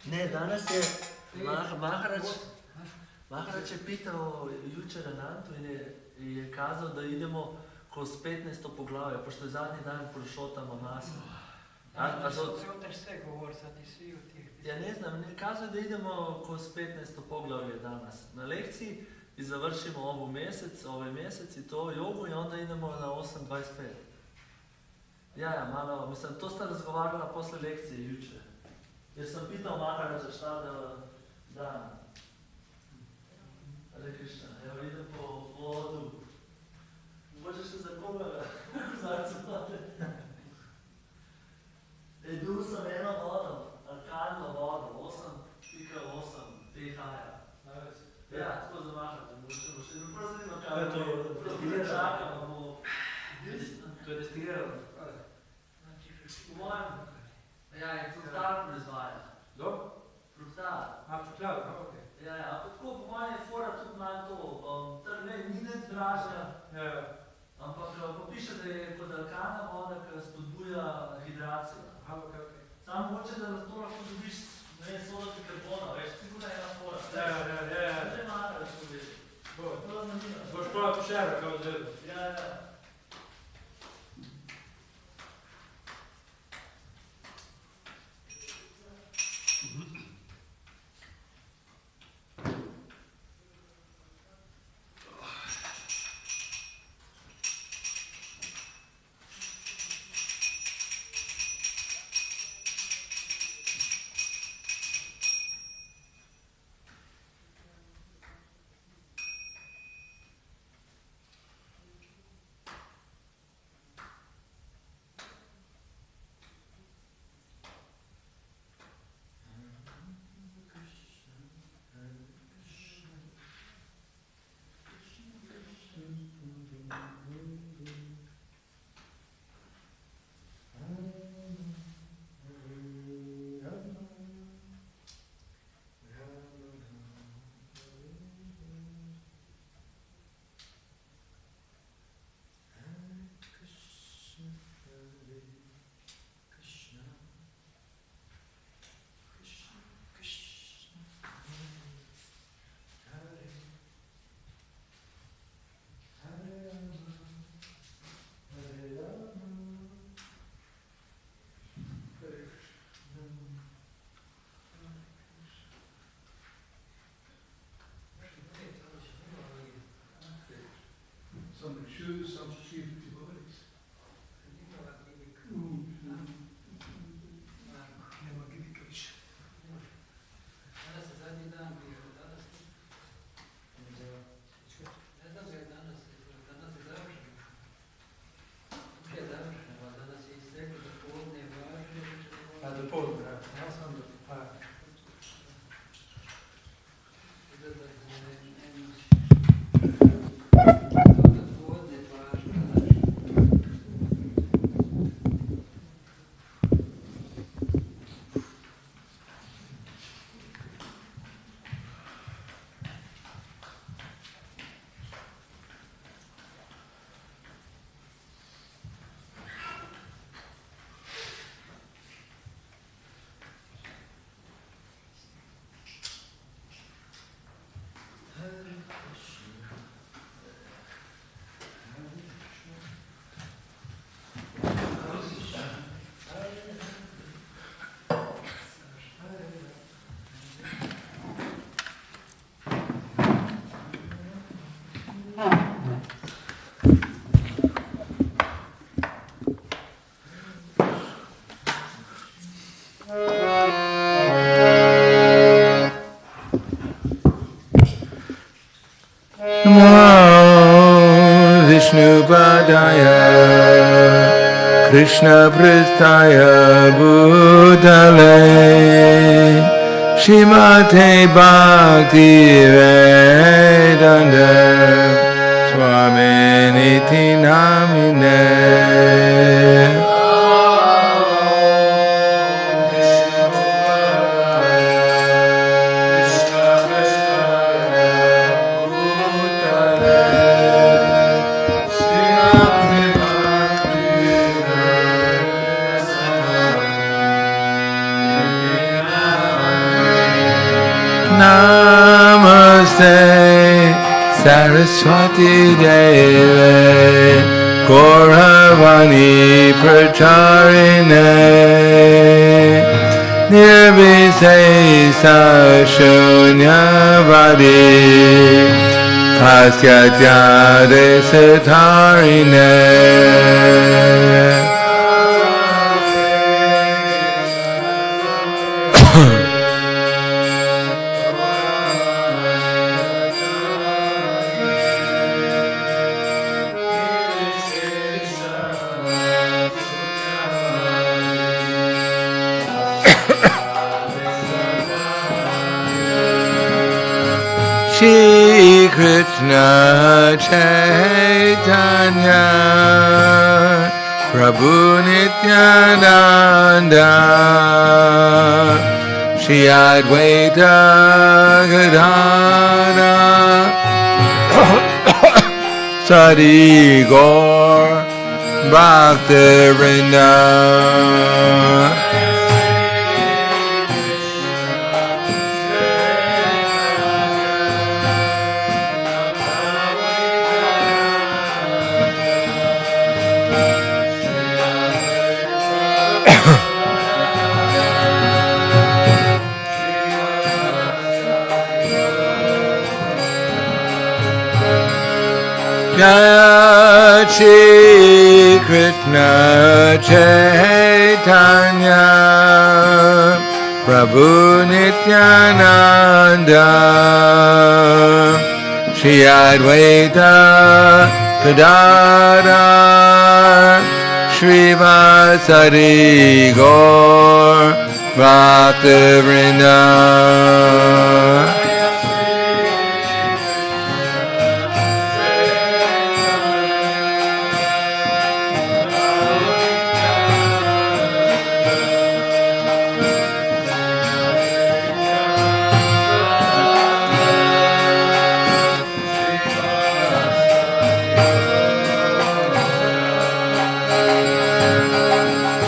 Ne, danas je Maharač je pitao jučer Anantu in je kazao da idemo kroz 15. poglavje, pošto je zadnji dan Purušotama Masa. Ja ne znam, kazao je da idemo kroz 15. poglavlje danas na lekciji i završimo ovaj mjesec i to jogu i onda idemo na 8.25. Ja, malo, mislim, to sta razgovarala posle lekcije jučer. Jer sam pitao Maharača šta da Hare Krishna, evo idem po vodu. Možeš se za koga zacupati? Edu sam eno vodom, alkalno vodom, 8.8 pH-ja. Ja, tako za Maharača, možemo še ne prozirimo kako je to čakamo. To je destilirano. Po mojem, ja, fruktar proizvaja. Dobro? Fruktar. Fruktar, ok. Ja, ampak tako po mojem je fora tudi malo to, ni ne dražja, ampak popiše, da je kot alkalna voda, ki spodbuja hidracijo. Samo hoče, da to lahko dobiš, ne vem, solati karbona, veš, sigurno je ena fora. Ja. To je Maharač povedal. To je zanimivo. Boš prav pošera, kao zvedo. Ja. Som skidt til vores. Nema Givikovića. Danas je zadnji dan bio, danas ne znam ga je danas je završeno. Tuk je završeno, a danas je isteklo do podne važno. A do podne, ja sam do podne. Padaya Krishna Pristaya Bhutale Shrimate Bhakti Vedanta Swami Niti Namine Saraswati Deve Gauravani Pracharine Nirvisesa Shunyavadi Paskatyade Satarine Shri Krishna Chaitanya Prabhu Nityananda Shri Advaita Gadadhara Sadi Gaur Bhaktivinoda Jaya Shri Krishna Chaitanya Prabhu Nityananda Shri Advaita Gadadhara Shri Vasari Gaur Bhaktivinoda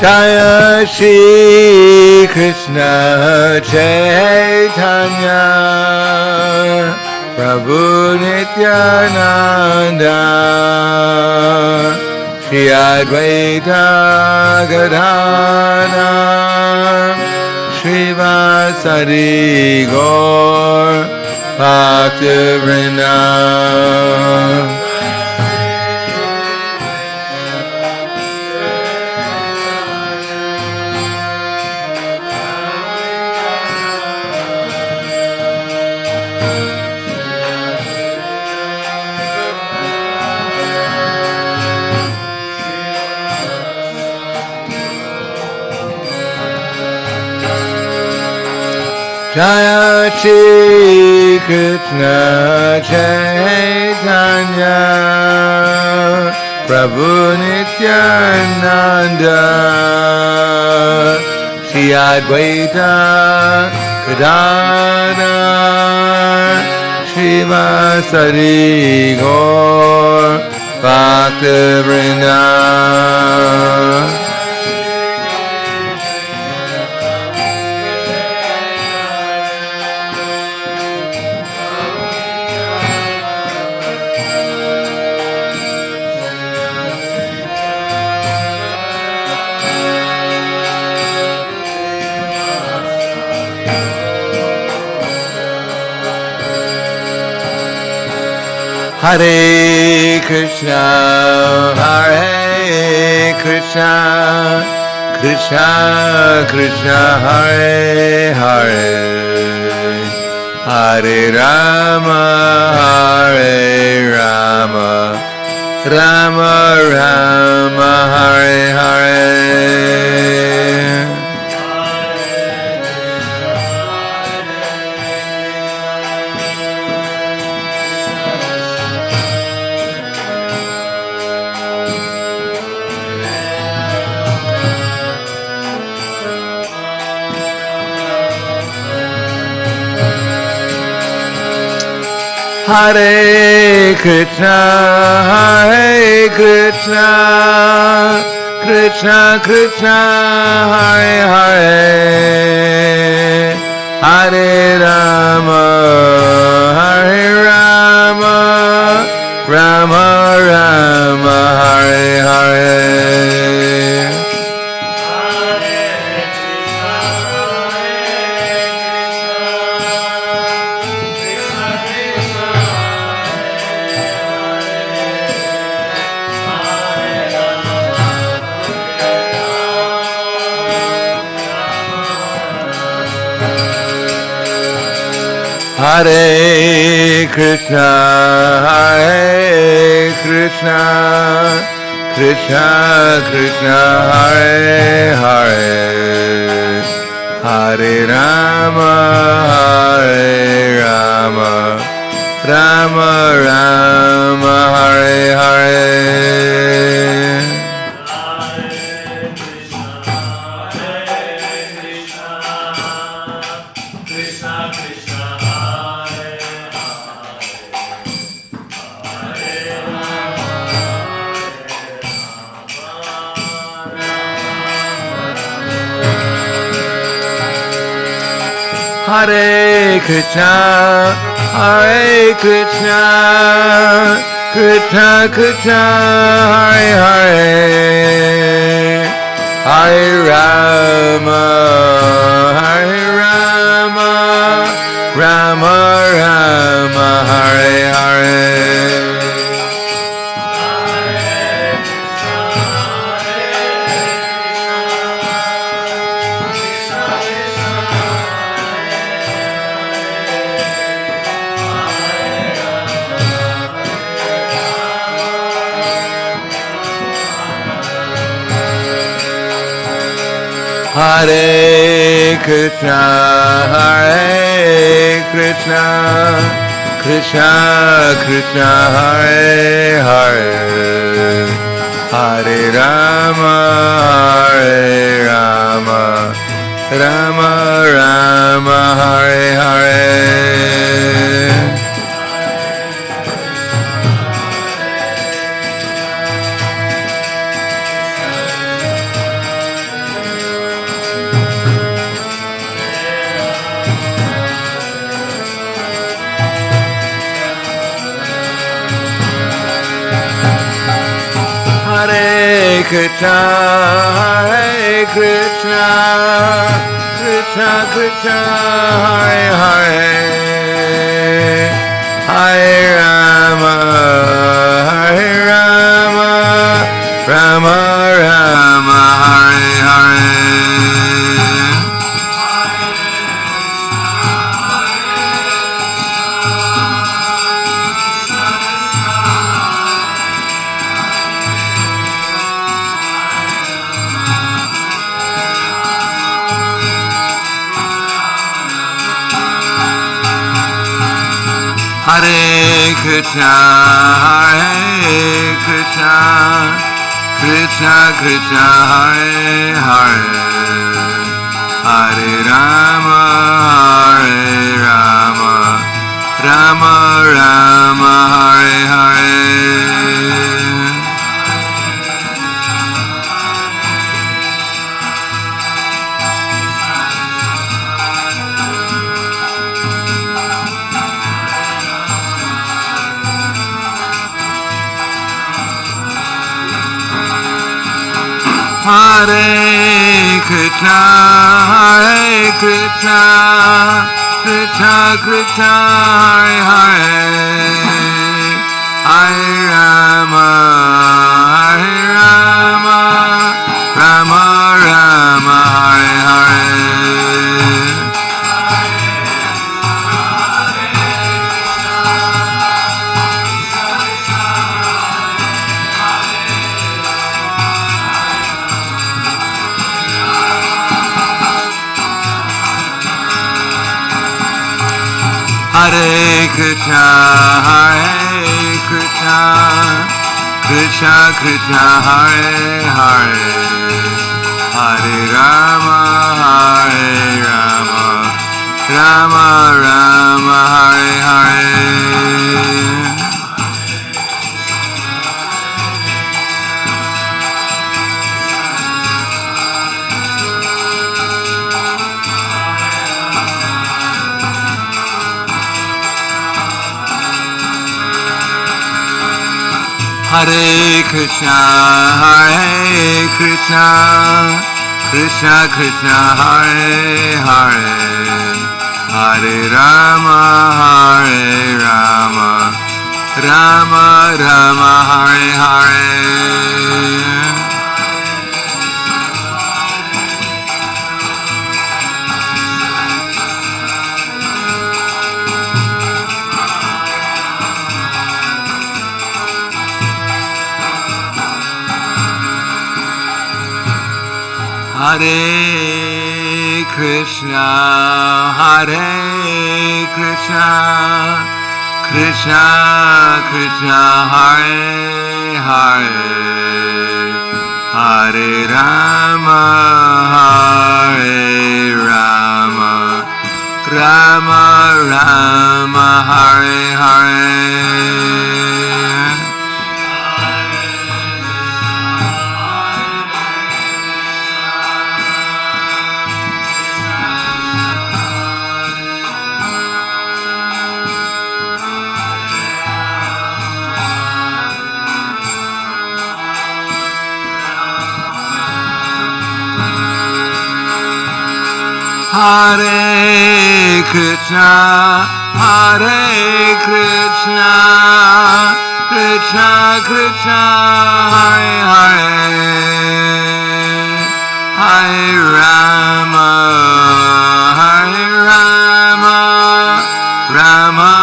Jaya Shri Krishna Chaitanya Prabhu Nityananda Shri Advaita Gadadhara Shri Vasari Gaur Bhaktivinoda Jaya Shri Krishna Chaitanya Prabhu Nityananda Shri Advaita Gadadhara Shri Vasari Gaur Bhaktivinoda Hare Krishna, Hare Krishna, Krishna Krishna, Hare Hare, Hare Rama, Hare Rama, Rama Rama, Hare Hare. Hare Krishna, Hare Krishna, Krishna Krishna, Hare Hare, Hare Rama, Hare Rama, Rama Rama Hare Hare. Hare Krishna, Krishna Krishna, Hare Hare, Hare Rama, Rama Rama, Hare Hare. Hare Krishna, Krishna Krishna, Hare Hare, Hare Rama, Rama Rama, Hare Hare. Hare Krishna, Krishna Krishna, Hare Hare, Hare Rama, Rama Rama, Hare Hare. Hare Krishna, Krishna Krishna, Hare Hare, Hare Rama, Rama Rama, Hare Hare. Hare Krishna, Krishna Krishna, Hare Hare, Hare Rama, Rama Rama, Hare Hare. Hare Krishna, Krishna Krishna, Hare Hare, Hare Rama, Rama Rama, Hare Hare. Hare Krishna, Krishna Krishna, Hare Hare, Hare Rama, Rama Rama, Hare Hare. Hare Krishna, Krishna Krishna, Hare Hare, Hare Rama, Rama Rama, Hare Hare. Hare Krishna, Krishna Krishna, Hare Hare, Hare Rama, Rama Rama, Hare Hare. Hare Krishna, Krishna Krishna, Hare Hare, Hare Rama, Rama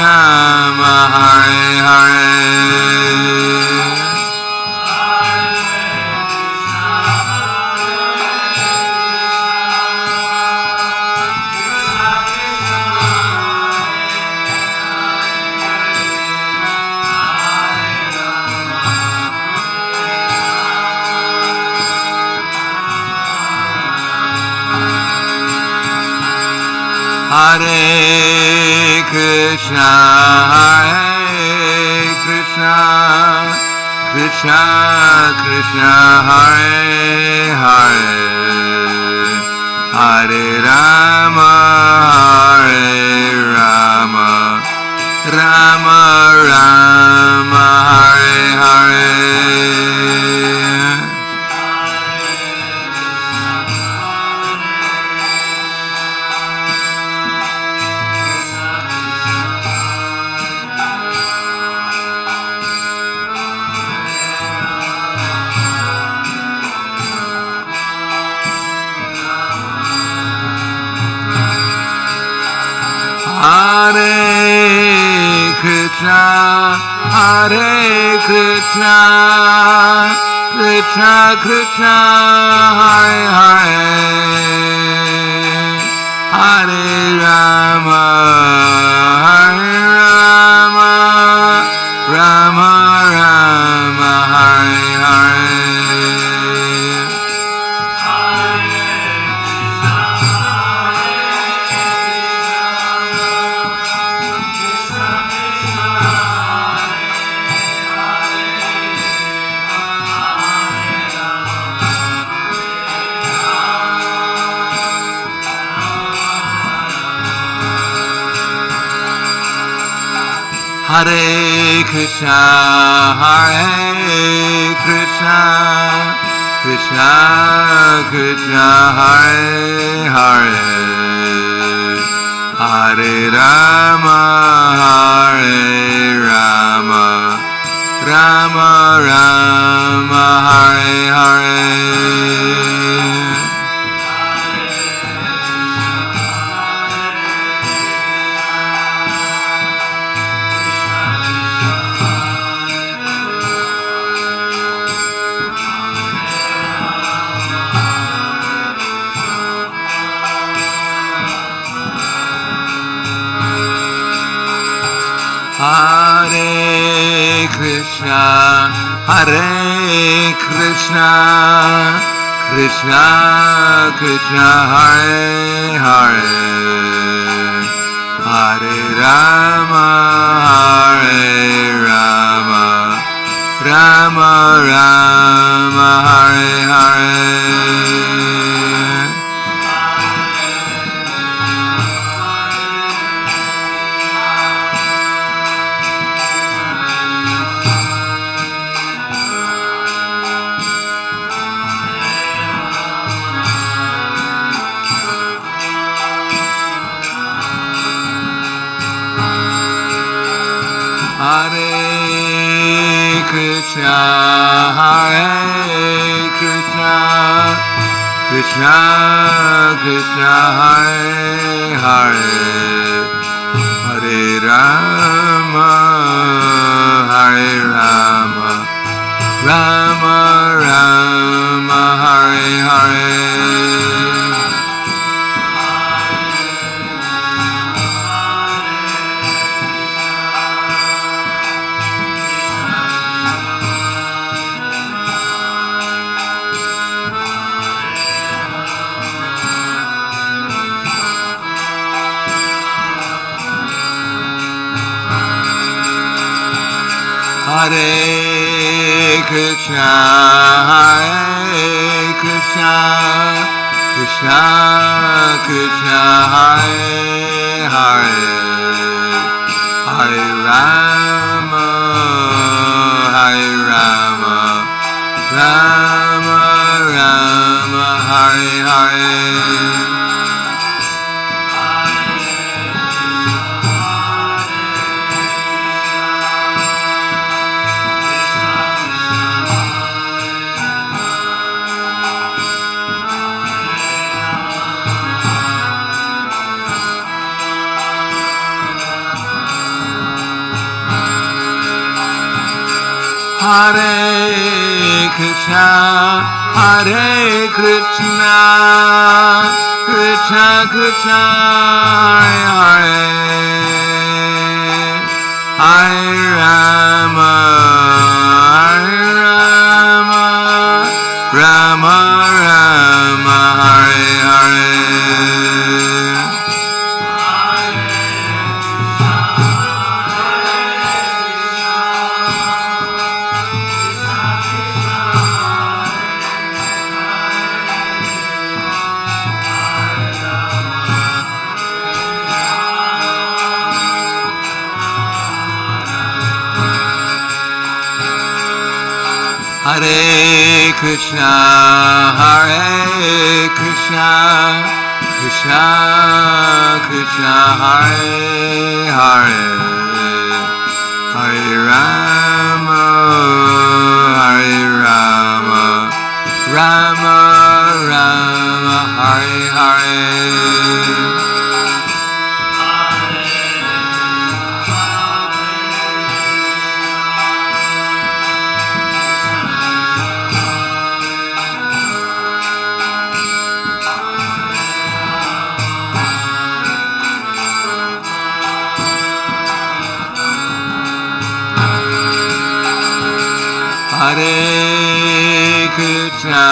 Rama, Hare Hare. Hare Krishna, Krishna Krishna, Hare Hare, Hare Rama, Rama Rama, Hare Hare. Hare Krishna, Krishna Krishna, Hare Hare, Hare Rama, Rama Rama, Hare Hare. Hare Krishna, Krishna Krishna, Hare Hare, Hare Rama, Rama Rama, Hare Hare. Hare Krishna, Krishna Krishna, Hare Hare, Hare Rama, Rama Rama, Hare Hare. Krishna, Hare Krishna, Krishna Krishna, Hare Hare, Hare Rama, Hare Rama, Rama Rama, Hare Hare. Hare Krishna, Hare Krishna, Krishna Krishna, Hare Hare, Hare Rama, Hare Rama, Rama Rama, Hare Hare. Hare Krishna, Hare Krishna, Krishna Krishna, Hare Hare, Hare Rama, Hare Rama, Rama Rama, Hare Hare. Hare Krishna, Hare Krishna, Krishna Krishna, Hare Hare, Hare Rama, Hare Rama, Rama Rama, Hare Hare. Hare Krishna,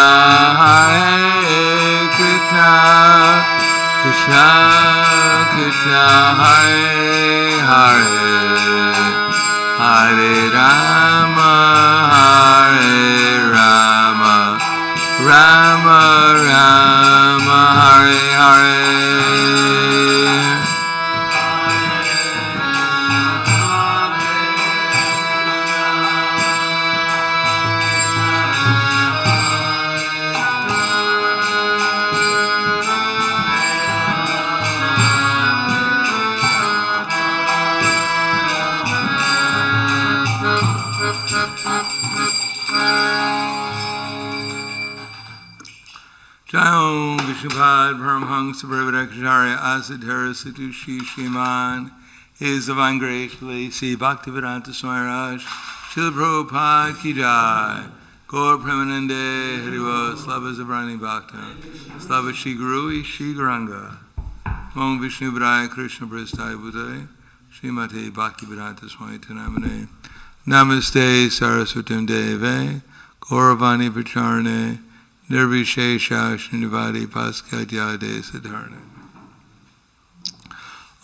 Hare Krishna, Krishna Krishna, Hare Hare, Hare Rama, Hare Rama, Rama Rama, Hare Hare. Jai Vishnupada Paramhansa Brahmadakacharya Asadhara Satushi Shriman, His Divine Grace C. Bhaktivedanta Swami Raj, Srila Prabhupada Ki Jai, Gaur Premanande Hariva, Slava Zabrani Bhakta, Slava Shri Guru Shri Garanga, Om Vishnu Padaya Krishna Prasthaya Bhutale, Srimati Bhaktivedanta Swami Tanamane, Namaste Saraswatam Deve, Gauravani Pacharane, Nirvishesha Srinivadi Paskadyade Siddharne.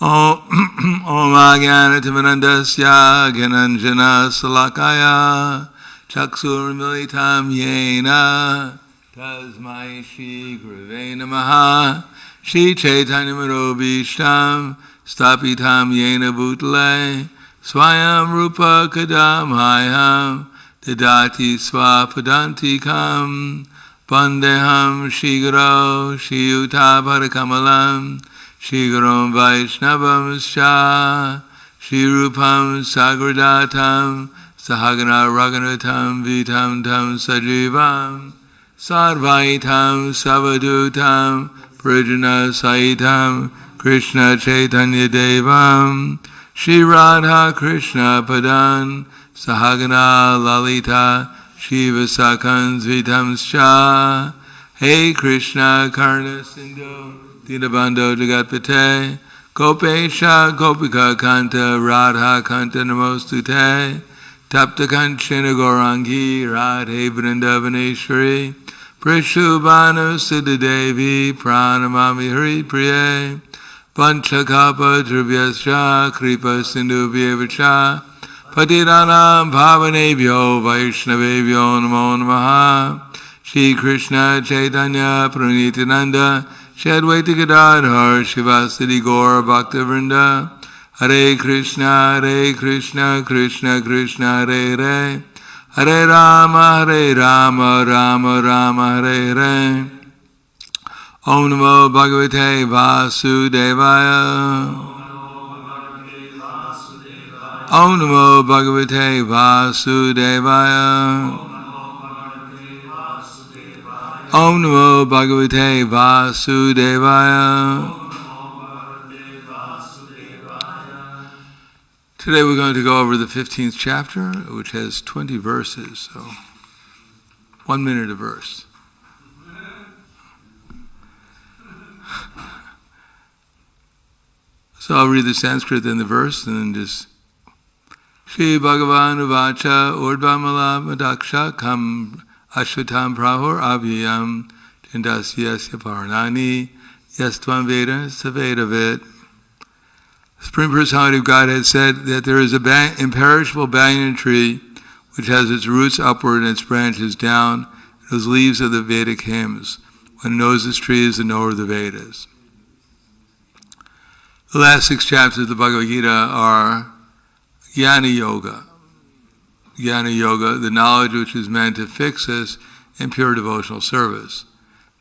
Om Agyanatimanandasya Gyananjana Salakaya Chaksur Militam Yena Tasmai Shri Guruve Namaha Shri Chaitanya Marobishtam Stapitam Yena Bhutale Swayam Rupa Kadam Hayam Dadati Swapadantikam Pandeham Shigaro Shiyuta Parakamalam Shigaram Vaishnavam Sha Shirupam Sagradatam Sahagana Raghunatam Vitam Tam Sajivam Sarvaitam Savadutam Prijana Saitam Krishna Chaitanya Devam Shri Radha Krishna Padan Sahagana Lalita Shiva Sakans Vitam Scha Hey Krishna Karna Sindhu Dinabando Jagatpate Gopesha Gopika Kanta Radha Kanta Namostute Tapta Kanchana Gaurangi Radhe Vrindavaneshwari Prishubhanu Siddhadevi Pranamami Hari Priye Panchakapa Drivyascha Kripa Sindhu Vyevacha Patiranam Bhavanebhyo Vaishnavebhyo Namo Namaha Shri Krishna Chaitanya Pranitananda Shri Advaita Gadadhar Shivasati Gaur Bhaktivinoda Hare Krishna Krishna Krishna Hare Hare Hare Rama Rama Rama Hare Hare Om Namo Bhagavate Vasudevaya Om Namo Bhagavate Vasudevaya Om Namo Bhagavate Vasudevaya. Today we're going to go over the 15th chapter, which has 20 verses, so 1 minute a verse. So I'll read the Sanskrit and the verse, and then just Shri Bhagavan Uvacha Urdvamala Madaksha Kam Ashvatam Prahur Avyam Chindasyasya Paranani Yastvam Veda Savedavid. The Supreme Personality of Godhead said that there is an imperishable banyan tree which has its roots upward and its branches down, and those leaves of the Vedic hymns. One knows this tree is the knower of the Vedas. The last 6 chapters of the Bhagavad Gita are Jnana Yoga. Jnana Yoga, the knowledge which is meant to fix us in pure devotional service.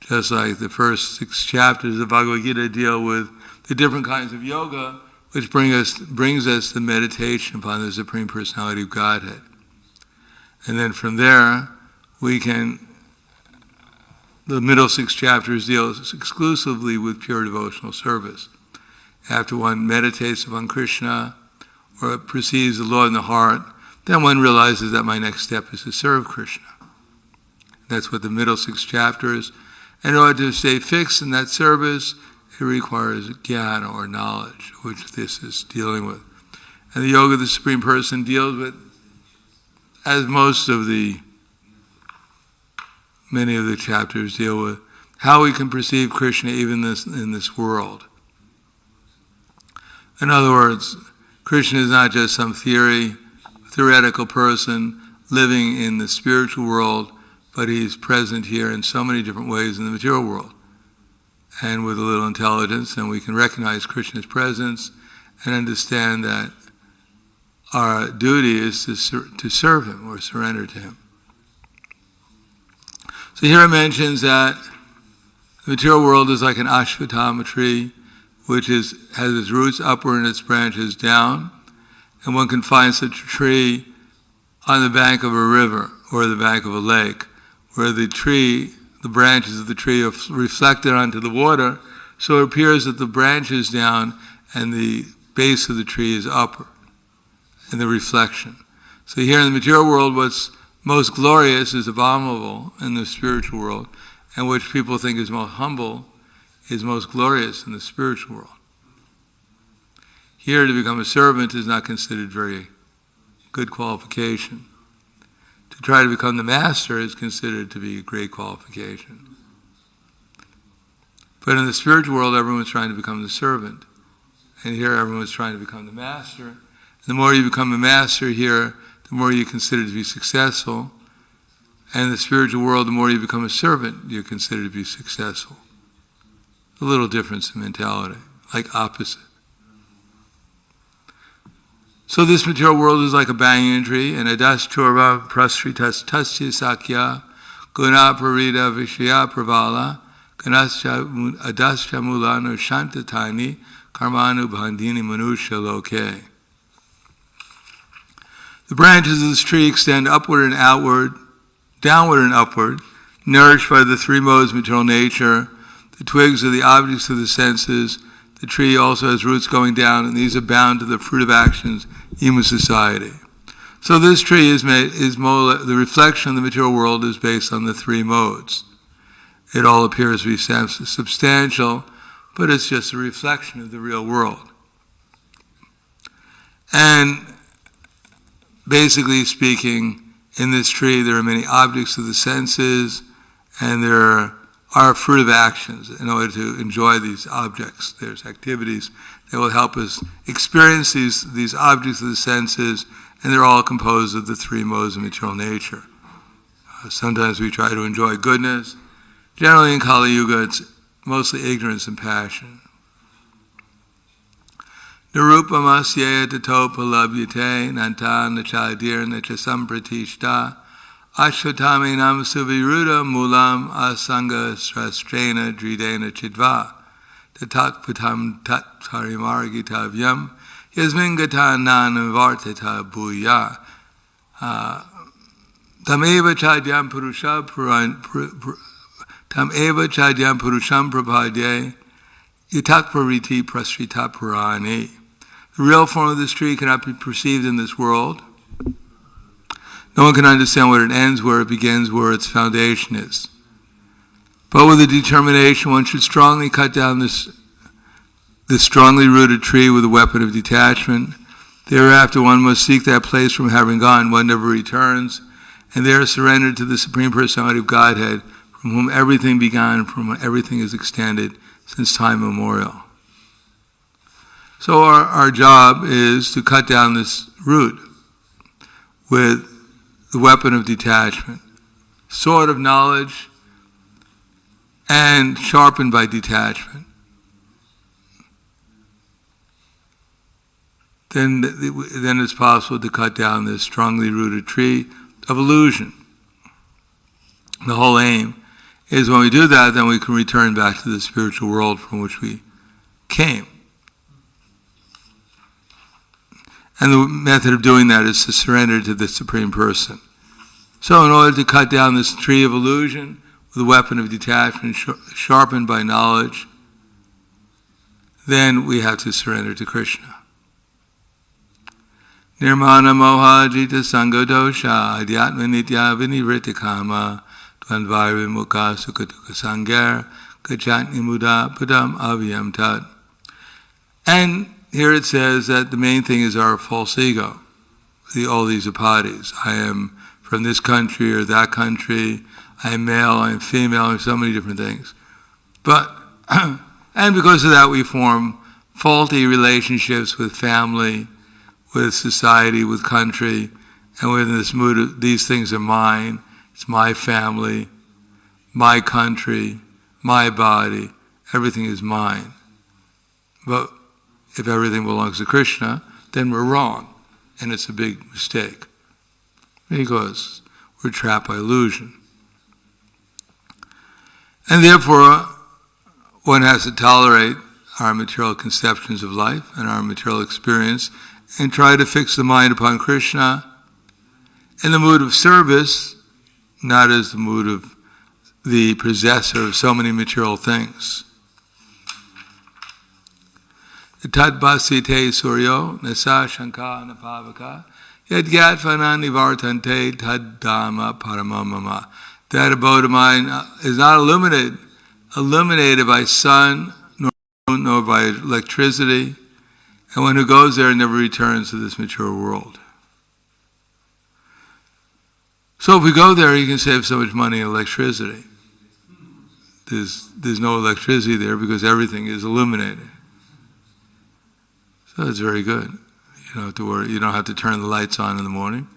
Just like the first 6 chapters of the Bhagavad Gita deal with the different kinds of yoga, which brings us the meditation upon the Supreme Personality of Godhead. And then from there, the middle 6 chapters deal exclusively with pure devotional service. After one meditates upon Krishna, or perceives the Lord in the heart, then one realizes that my next step is to serve Krishna. That's what the middle 6 chapters. In order to stay fixed in that service, it requires jnana or knowledge, which this is dealing with. And the yoga of the Supreme Person deals with, as many of the chapters deal with, how we can perceive Krishna even in this world. In other words, Krishna is not just some theoretical person living in the spiritual world, but he's present here in so many different ways in the material world. And with a little intelligence, then we can recognize Krishna's presence and understand that our duty is to serve him or surrender to him. So here it mentions that the material world is like an ashvatama tree, which has its roots upward and its branches down. And one can find such a tree on the bank of a river or the bank of a lake, where the branches of the tree are reflected onto the water, so it appears that the branch is down and the base of the tree is upward in the reflection. So here in the material world, what's most glorious is abominable in the spiritual world, and which people think is most humble is most glorious in the spiritual world. Here, to become a servant is not considered very good qualification. To try to become the master is considered to be a great qualification. But in the spiritual world, everyone's trying to become the servant. And here, everyone's trying to become the master. And the more you become a master here, the more you're considered to be successful. And in the spiritual world, the more you become a servant, you're considered to be successful. A little difference in mentality, like opposite. So this material world is like a banyan tree, and adas chorva prasritas tasya sakya guna parida vishya pravala adasya mulano shantatani karmanu bandhini manusha loke. The branches of this tree extend upward and outward, downward and upward, nourished by the three modes of material nature. The twigs are the objects of the senses. The tree also has roots going down, and these are bound to the fruit of actions, human society. So this tree the reflection of the material world is based on the three modes. It all appears to be substantial, but it's just a reflection of the real world. And basically speaking, in this tree there are many objects of the senses, and there are fruit of actions. In order to enjoy these objects, there's activities that will help us experience these objects of the senses, and they're all composed of the three modes of material nature. Sometimes we try to enjoy goodness. Generally in Kali Yuga, it's mostly ignorance and passion. Narupamasya tatopa labhyate nanta nachadir nachasampratishta ashvatame namasuviruda mulam asanga srastrena dridena chidva tatatpatam tattarimargitavyam yasmingata nanavartata bhuya tameva chadyam purusham prapadye yatakpariti prasrita purani. The real form of this tree cannot be perceived in this world. No one can understand where it ends, where it begins, where its foundation is. But with a determination, one should strongly cut down this strongly rooted tree with a weapon of detachment. Thereafter, one must seek that place from having gone. One never returns, and there surrender to the Supreme Personality of Godhead, from whom everything began, from whom everything is extended since time immemorial. So our job is to cut down this root with the weapon of detachment, sword of knowledge, and sharpened by detachment. Then it's possible to cut down this strongly rooted tree of illusion. The whole aim is when we do that, then we can return back to the spiritual world from which we came. And the method of doing that is to surrender to the Supreme Person. So in order to cut down this tree of illusion with a weapon of detachment sharpened by knowledge, then we have to surrender to Krishna. Nirmana moha jita sangha dosha adhyatma nitya vinivritikama dvandvairi mukha sukatuka sangar gachatni muda padam avyam tat. And here it says that the main thing is our false ego, all these upadhis. I am from this country or that country, I am male, I am female, and so many different things. But, and because of that we form faulty relationships with family, with society, with country, and we're in this mood of these things are mine, it's my family, my country, my body, everything is mine. But if everything belongs to Krishna, then we're wrong, and it's a big mistake, because we're trapped by illusion. And therefore, one has to tolerate our material conceptions of life and our material experience and try to fix the mind upon Krishna in the mood of service, not as the mood of the possessor of so many material things. Tad basite suryo nasa shanka napavaka yad gyatvana nivartante tad dhamma paramamama. That abode of mine is not illuminated by sun nor by electricity, and one who goes there never returns to this material world. So if we go there, you can save so much money in electricity. There's no electricity there because everything is illuminated. So it's very good. You don't have to worry. You don't have to turn the lights on in the morning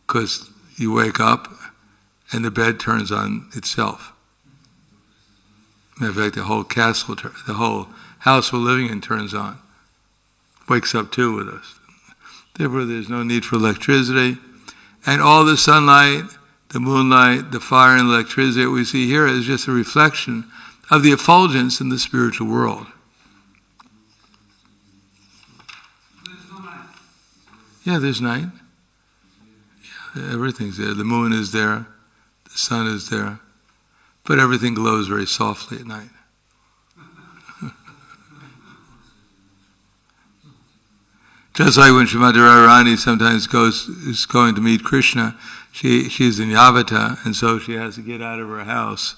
because you wake up and the bed turns on itself. Matter of fact, the whole castle, the whole house we're living in turns on. Wakes up too with us. Therefore, there's no need for electricity. And all the sunlight, the moonlight, the fire and electricity that we see here is just a reflection of the effulgence in the spiritual world. Yeah, there's night. Yeah, everything's there. The moon is there. The sun is there. But everything glows very softly at night. Just like when Srimati Radharani sometimes is going to meet Krishna, she's in Yavata, and so she has to get out of her house.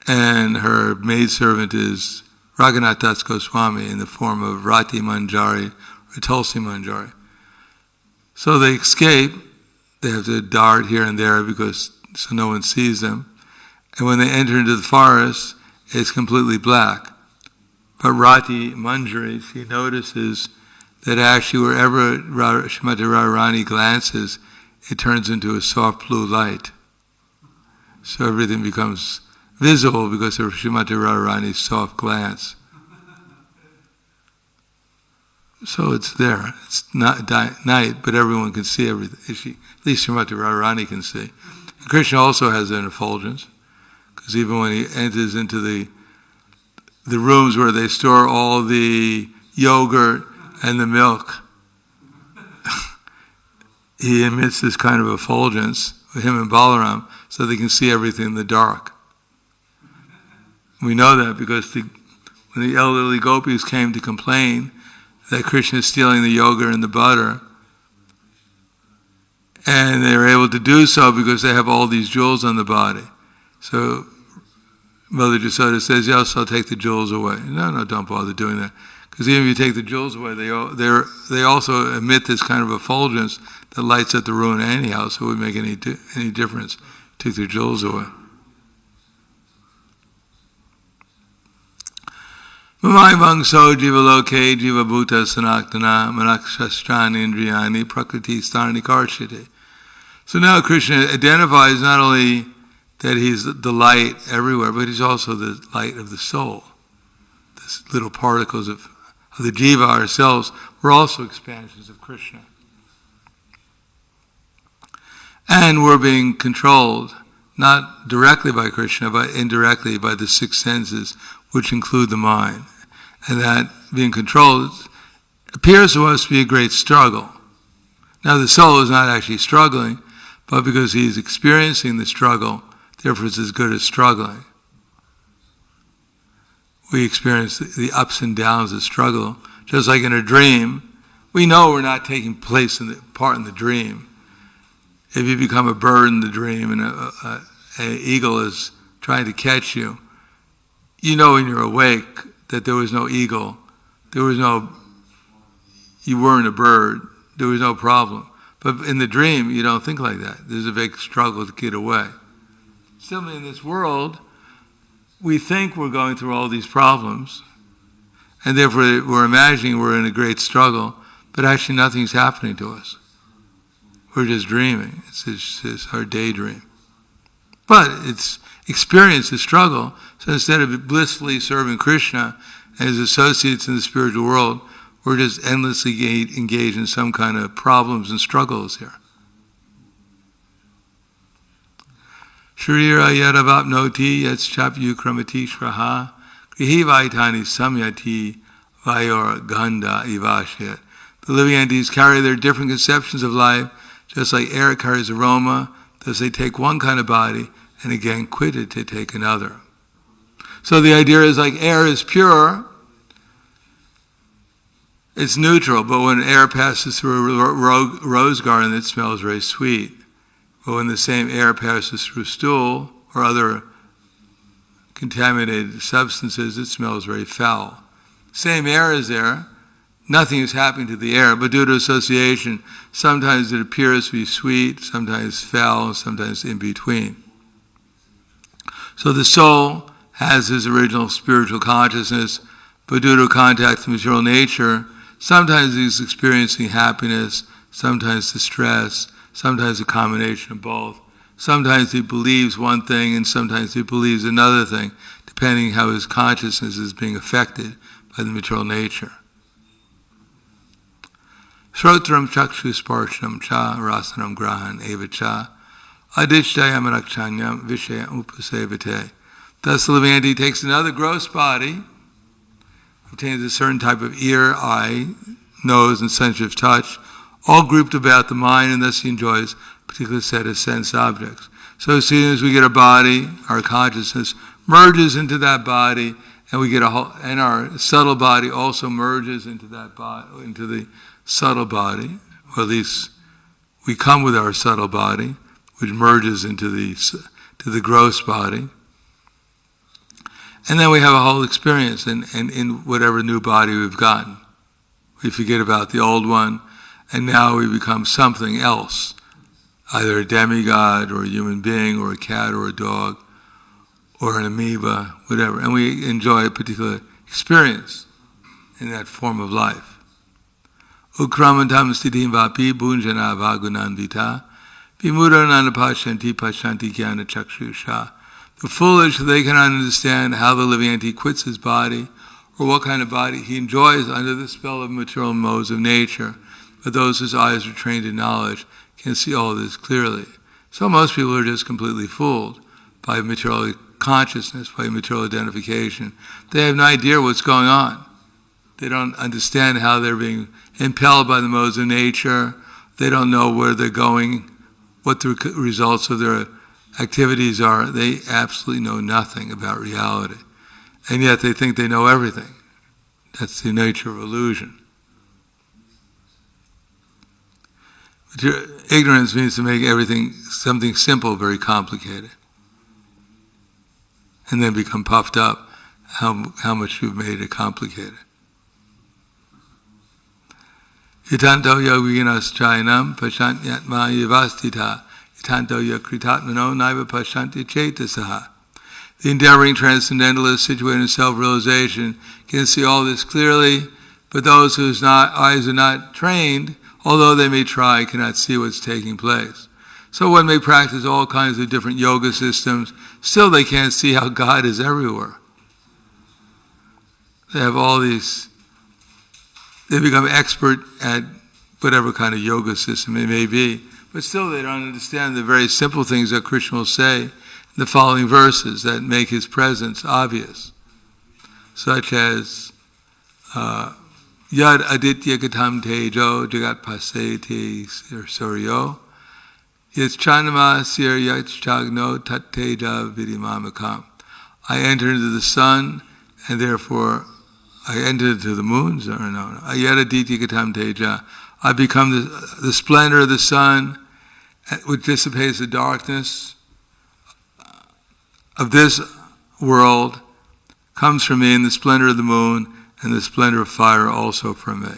And her maidservant is Raghunath Das Goswami in the form of Rati Manjari or Tulsi Manjari. So they escape. They have to dart here and there so no one sees them. And when they enter into the forest, it's completely black. But Rati Manjari, she notices that actually wherever Srimati Radharani glances, it turns into a soft blue light. So everything becomes visible because of Srimati Radharani's soft glance. So it's there. It's not night, but everyone can see everything. At least Srimati Radharani can see. And Krishna also has an effulgence, because even when he enters into the rooms where they store all the yogurt and the milk, he emits this kind of effulgence with him and Balaram, so they can see everything in the dark. We know that because when the elderly gopis came to complain that Krishna is stealing the yogurt and the butter, and they were able to do so because they have all these jewels on the body. So Mother Jasoda says, yes, I'll take the jewels away. No, don't bother doing that. Because even if you take the jewels away, they also emit this kind of effulgence that lights up the room anyhow, so it wouldn't make any difference. Take the jewels away. Mamai vangso jivaloke jivabhuta sanaktana manakshashrani indriyani prakriti starni karshite. So now Krishna identifies not only that he's the light everywhere, but he's also the light of the soul. These little particles of the jiva ourselves, we're also expansions of Krishna. And we're being controlled, not directly by Krishna, but indirectly by the six senses, which include the mind. And that being controlled appears to us to be a great struggle. Now the soul is not actually struggling, but because he's experiencing the struggle, therefore it's as good as struggling. We experience the ups and downs of struggle, just like in a dream. We know we're not taking part in the dream. If you become a bird in the dream and an eagle is trying to catch you, you know when you're awake that there was no eagle, you weren't a bird, there was no problem. But in the dream, you don't think like that. There's a big struggle to get away. Similarly, in this world, we think we're going through all these problems, and therefore we're imagining we're in a great struggle, but actually nothing's happening to us. We're just dreaming. It's our daydream. But it's experienced the struggle, so instead of blissfully serving Krishna and his associates in the spiritual world, we're just endlessly engaged in some kind of problems and struggles here. Sharira yadavapnoti yatschapyu kramati shraha grihi vaitani samyati vayor ganda ivashyat. The living entities carry their different conceptions of life, just like air carries aroma, thus they take one kind of body and again quit it to take another. So the idea is like air is pure, it's neutral, but when air passes through a rose garden, it smells very sweet. But when the same air passes through stool or other contaminated substances, it smells very foul. Same air is there, nothing is happening to the air, but due to association, sometimes it appears to be sweet, sometimes foul, sometimes in between. So the soul has his original spiritual consciousness, but due to contact with material nature, sometimes he's experiencing happiness, sometimes distress, sometimes a combination of both. Sometimes he believes one thing and sometimes he believes another thing, depending how his consciousness is being affected by the material nature. Shrotram chakshusparshnam cha rasanam grahan eva cha adishtayam rakshanyam vishayam upasevate. Thus the living entity takes another gross body, obtains a certain type of ear, eye, nose, and sensitive touch, all grouped about the mind, and thus he enjoys a particular set of sense objects. So as soon as we get a body, our consciousness merges into that body, and we get and our subtle body also merges into that body, into the subtle body, or at least we come with our subtle body, which merges into the gross body. And then we have a whole experience in whatever new body we've gotten. We forget about the old one, and now we become something else, either a demigod or a human being or a cat or a dog or an amoeba, whatever. And we enjoy a particular experience in that form of life. Ukramantam sthitim vapi bunjana vagunandita vimudananda pashanti jnana chakshusha. The foolish, they cannot understand how the living entity quits his body or what kind of body he enjoys under the spell of material modes of nature. But those whose eyes are trained in knowledge can see all this clearly. So most people are just completely fooled by material consciousness, by material identification. They have no idea what's going on. They don't understand how they're being impelled by the modes of nature. They don't know where they're going, what the results of their activities are. They absolutely know nothing about reality. And yet they think they know everything. That's the nature of illusion. Ignorance means to make something simple, very complicated. And then become puffed up how much you've made it complicated. Yatanto yoginas chayanam pashantnyatma yavastita yatanto yakritatmano naiva pashanti chetasaha. The endeavoring transcendentalist situated in self-realization can see all this clearly, but those whose eyes are not trained, although they may try, cannot see what's taking place. So one may practice all kinds of different yoga systems, still they can't see how God is everywhere. They have all these, they become expert at whatever kind of yoga system it may be, but still they don't understand the very simple things that Krishna will say in the following verses that make his presence obvious, such as Yad aditya gatam tejo jagat paseti suryo yas chanama sir yat chagno tat teja vidimamakam. I enter into the sun, and therefore I enter into the moons, or no. Yad aditya gatam teja. I become the splendor of the sun, which dissipates the darkness of this world, comes from me, and the splendor of the moon and the splendor of fire also from me.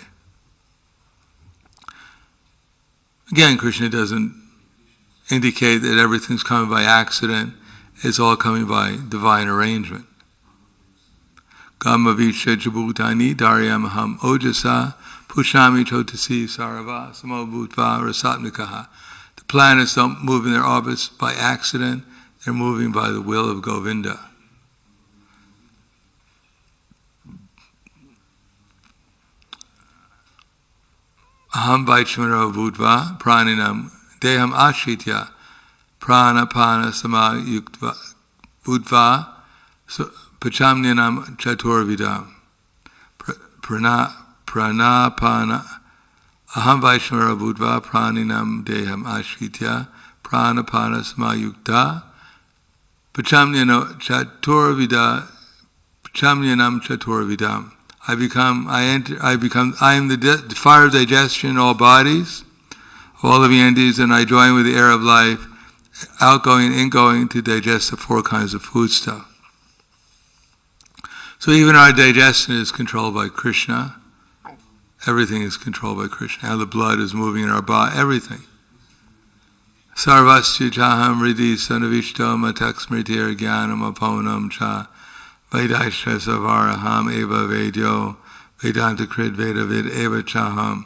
Again, Krishna doesn't indicate that everything's coming by accident. It's all coming by divine arrangement. Gamavicha jabhutani daryamaham ojasa pushami chotasi sarava samobhutva rasatmikaha. The planets don't move in their orbits by accident. They're moving by the will of Govinda. Aham vaichamaro bhutva praninam deham ashritya pranapana sama yuktva bhutva pachamnyanam chaturvidam pranapana aham vaichamaro bhutva praninam deham ashritya pranapana sama yukta pachamnyanam chaturvidam. I am the fire of digestion in all bodies, all living entities, and I join with the air of life, outgoing and ingoing, to digest the four kinds of foodstuff. So even our digestion is controlled by Krishna. Everything is controlled by Krishna. How the blood is moving in our body, everything. Sarvasya chaham ridi sanavishto matak smritir jnanam aponam cha Vedaishra savaraham eva vedyo vedanta krid vedavid eva chaham.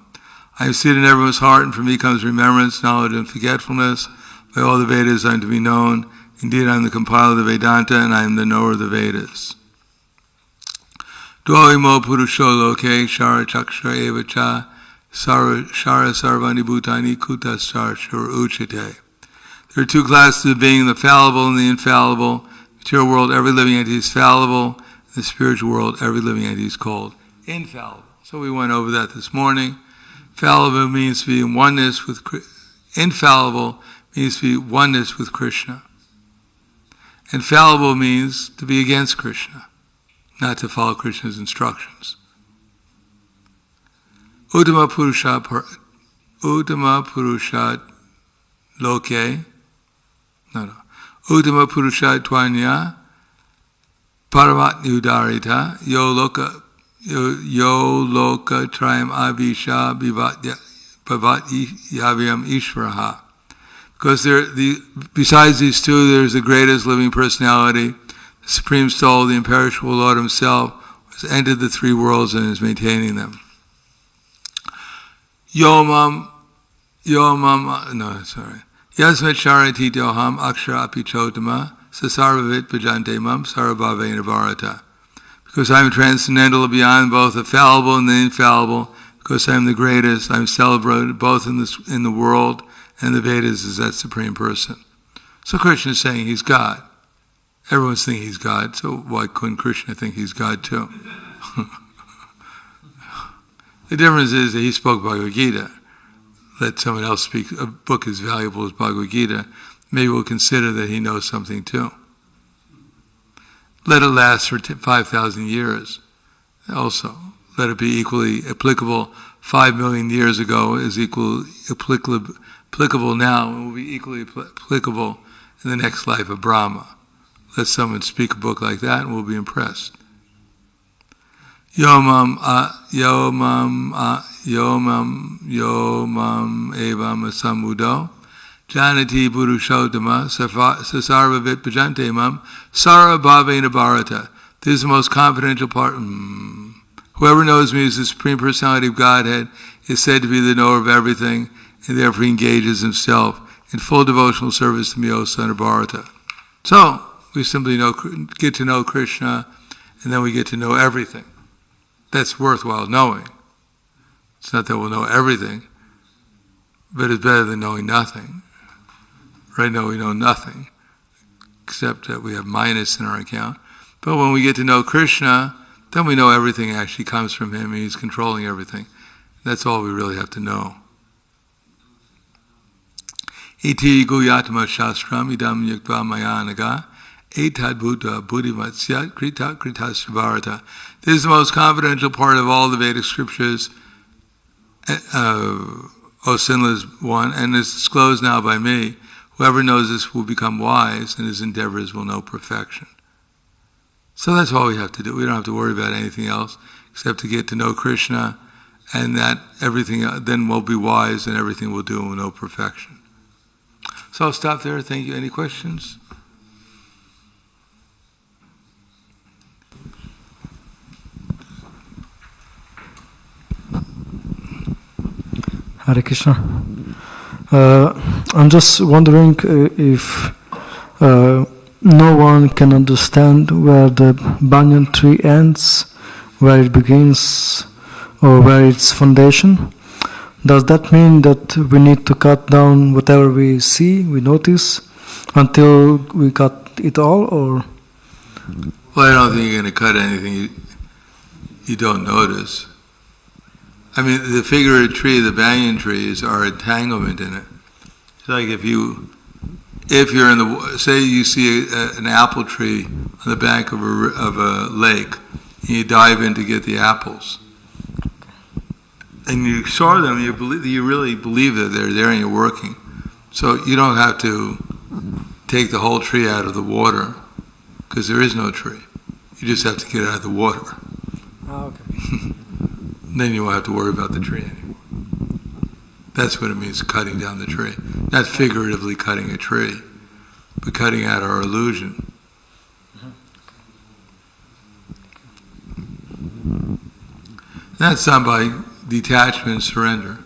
I am seated in everyone's heart, and from me comes remembrance, knowledge, and forgetfulness. By all the Vedas I am to be known. Indeed, I am the compiler of the Vedanta, and I am the knower of the Vedas. Dvaimo purusho loke shara chakshara eva cha shara sarvani bhutani kutas shara uchite. There are two classes of being, the fallible and the infallible. In the material world, every living entity is fallible. In the spiritual world, every living entity is called infallible. So we went over that this morning. Infallible means to be in oneness with infallible means to be oneness with Krishna. Infallible means to be against Krishna, not to follow Krishna's instructions. Uttama Purushat Loke, Uttama Purushat Tvanya Paramatni Udarita Yo Loka Trayam Abhisha Bhavat Yavyam Ishvaraha. Because besides these two, there's the greatest living personality, the Supreme Soul, the imperishable Lord Himself, who has entered the three worlds and is maintaining them. Yasmet Charati Doham Akshara Apichodama Sasarvavit Bhajante Mam Sarabhavena Bharata. Because I am transcendental beyond both the fallible and the infallible, because I am the greatest, I am celebrated both in the world and the Vedas as that Supreme Person. So Krishna is saying He's God. Everyone's thinking He's God, so why couldn't Krishna think He's God too? The difference is that He spoke Bhagavad Gita. Let someone else speak a book as valuable as Bhagavad Gita. Maybe we'll consider that He knows something too. Let it last for 5,000 years. Also, let it be equally applicable 5 million years ago is equally applicable now and will be equally applicable in the next life of Brahma. Let someone speak a book like that and we'll be impressed. Yomam evam asamudo janati burushodama sasarvavit bhajante mam sarabhavena bharata. This is the most confidential part. Whoever knows me as the Supreme Personality of Godhead is said to be the knower of everything, and therefore engages himself in full devotional service to me, O son of Bharata. So, we simply get to know Krishna, and then we get to know everything. That's worthwhile knowing. It's not that we'll know everything, but it's better than knowing nothing. Right now we know nothing, except that we have minus in our account. But when we get to know Krishna, then we know everything actually comes from Him, and He's controlling everything. That's all we really have to know. Iti guyatma shastram idam yuktva mayanaga etad buddha buddhimatsyat krita kritasya bharata. This is the most confidential part of all the Vedic scriptures, O sinless one, and is disclosed now by me. Whoever knows this will become wise, and his endeavors will know perfection. So that's all we have to do. We don't have to worry about anything else except to get to know Krishna, and that everything then we'll be wise, and everything we'll do and we'll know perfection. So I'll stop there. Thank you. Any questions? Hare Krishna. I'm just wondering if no one can understand where the banyan tree ends, where it begins, or where its foundation. Does that mean that we need to cut down whatever we see, we notice, until we cut it all, or? Well, I don't think you're going to cut anything you don't notice. I mean, the figure of the tree, the banyan tree, is our entanglement in it. It's like if you're in the, say you see an apple tree on the bank of a lake, and you dive in to get the apples, and you saw them, you really believe that they're there and you're working. So you don't have to take the whole tree out of the water, because there is no tree. You just have to get it out of the water. Ah, okay. Then you won't have to worry about the tree anymore. That's what it means, cutting down the tree. Not figuratively cutting a tree, but cutting out our illusion. That's done by detachment and surrender.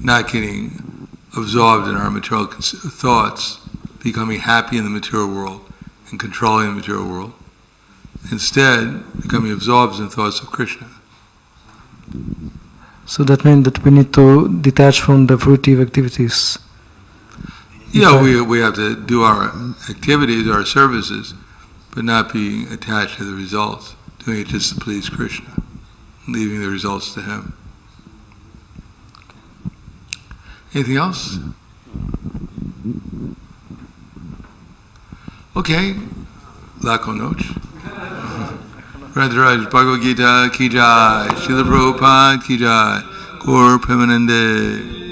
Not getting absorbed in our material thoughts, becoming happy in the material world and controlling the material world. Instead, becoming absorbed in thoughts of Krishna. So that means that we need to detach from the fruitive activities. Yeah, we have to do our activities, our services, but not being attached to the results. doing it just to please Krishna, leaving the results to him. Anything else? Okay, Lakho Noche. Radharaj Bhagavad Gita ki jai, Srila Prabhupada ki jai, Gaur Premanande.